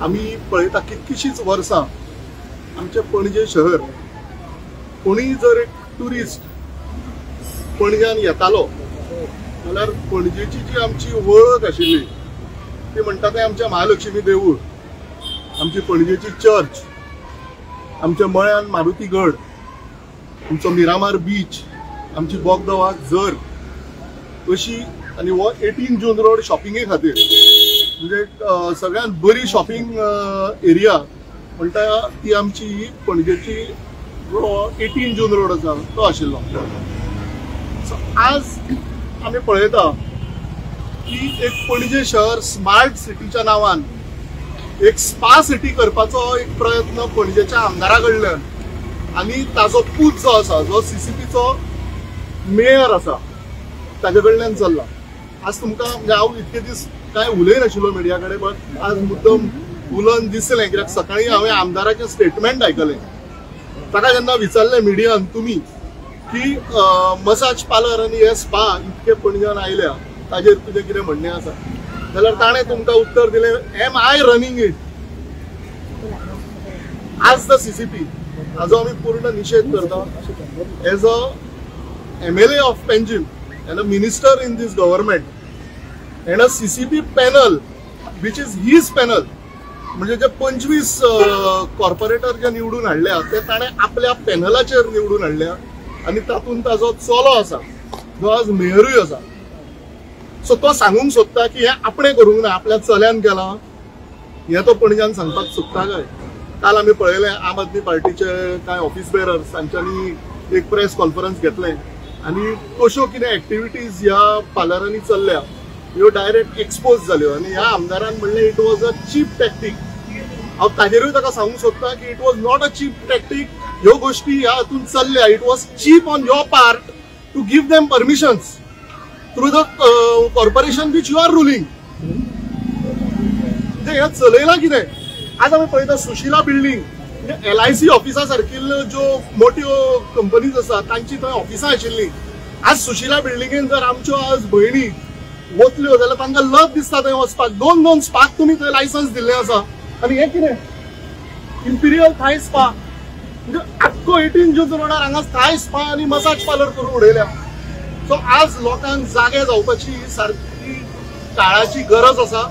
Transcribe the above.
आमी पळयता कितकीशींच वर्सां आमचे पणजे शहर कोणी जर एक ट्युरिस्ट पणज्यान येतालो जाल्यार पणजेची जी आमची वळख आशिल्ली ती म्हणटा ते आमच्या महालक्ष्मी देवूळ, आमची पणजेची चर्च, आमच्या मळ्यान मारुतीगड, आमचो मिरामार बीच, आमची बोगदोवा झर अशी आनी हो 18 जून रोड शॉपिंगे खातीर म्हणजे सगळ्यात बरी शॉपिंग एरिया म्हणटा ती आमची पणजेची 18 जून रोड आसा तो आशिल्लो. सो आज आमी पळयता की एक पणजे शहर स्मार्ट सिटीच्या नांवान एक स्पा सिटी करपाचो एक प्रयत्न पणजेच्या आमदारा कडल्यान आनी ताजो पूत जो आसा जो CCPचो मेयर आसा ताजे कडल्यान चल्ला. आज तुमकां म्हणजे हांव इतके दीस काय उलयनाशिल्लो मिडिया कडेन, बट आज मुद्दम उलोवन दिसलें कित्याक सकाळीं हांवें आमदाराचें स्टेटमेंट आयकलें. ताका जेन्ना विचारलें मिडियान तुमी की मसाज पार्लर आनी हे स्पा इतके पणज्यान आयल्या ताजेर तुजें कितें म्हणणें आसा, जाल्यार ताणें तुमकां उत्तर दिलें एम आय रनिंग इट. आज द CCP हाजो आमी पूर्ण निशेध करता. As a MLA of Panjim and a minister in this government and a CCP panel which is his panel म्हणजे जे 25 कॉर्पोरेटर जे निवडून हाडल्या ते ताणे आपल्या पॅनलाचेर निवडून हाडल्या आणि तातून ताजो चलो आसा जो आज मेयरूय आसा. सो तो सांगूंक सोदता की हे आपणे करूंक ना, आपल्या चल्यान केला हे तो पणज्यान सांगपाक सोदता काय. काल आमी पळयलें आम आदमी पार्टीचे कांय ऑफिस बेरर्स तांच्यांनी एक प्रेस कॉन्फरन्स घेतलें आणि कशो कितें एक्टिविटीज ह्या पार्लरांनी चल्ल्या ह्यो डायरेक्ट एक्सपोज जाल्यो आनी ह्या आमदारान म्हणलें it was a cheap tactic. हांव ताजेरूय ताका सांगूंक सोदता की it was not a cheap tactic. ह्यो गोष्टी ह्या हातून चल्ल्या. It was cheap on your part to give them permissions through the corporation which you are ruling. म्हणजे हे चलयलां कितें. आज आमी पळयता सुशिला बिल्डींग म्हणजे LIC ऑफिसा सारकिल्ल्यो ज्यो मोठ्यो कंपनीज आसा तांची थंय ऑफिसां आशिल्लीं. आज सुशिला बिल्डिंगेन जर आमच्यो आज भयणी वतल्यो जाल्यार तांकां लज दिसता थंय वचपाक. दोन स्पाक तुमी थंय लायसन्स दिल्लें आसा आनी हें कितें इम्पिरियल थाय स्पा म्हणजे आख्खो 18 जून रोडार हांगा थाय स्पा आनी मसाज पार्लर करून उडयल्या. सो आज लोकांक जागे जावपाची सारकी काळाची गरज आसा.